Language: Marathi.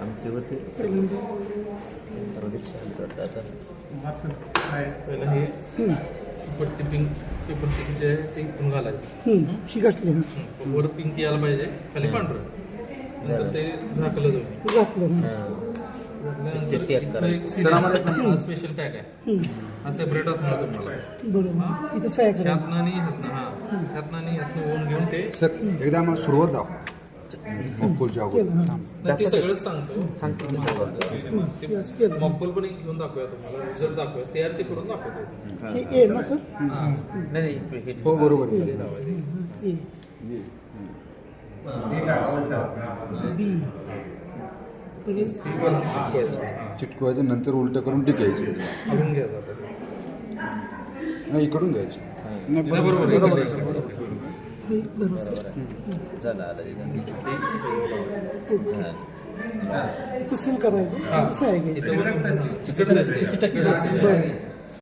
आमचे होते पहिलं हे पट्टी पिंक पेपर सिकीचे आहे ते इथून घालायचं शिकटले वर पिंक यायला पाहिजे खाली पांढरं नंतर ते झाकलं जाऊन स्पेशल टॅग आहे हा सेपरेट असणार तुम्हाला बरोबर इथं सह्या करा ह्यातनं आणि ह्यातनं ह्यातनं आणि ह्यातनं ओन घेऊन ते सर एकदा मला सुरुवात दाखव मॉकपोलच्या अगोदर नाही, ते सगळंच सांगतो असं केलं मॉकपोल पण एक घेऊन दाखवूया तुम्हाला रिझल्ट दाखवूया CRC करून दाखवतो हे ए ना सर नाही हो बरोबर ए बी तरी चिटकवायचं नंतर उलट करून टिकायचं घेऊन घ्यायचं आता नाही इकडून घ्यायचं नाही नाही, बरोबर हे धरा सर झालं इथं सील करायचं सह्या घ्यायचं चिकट नसते बरं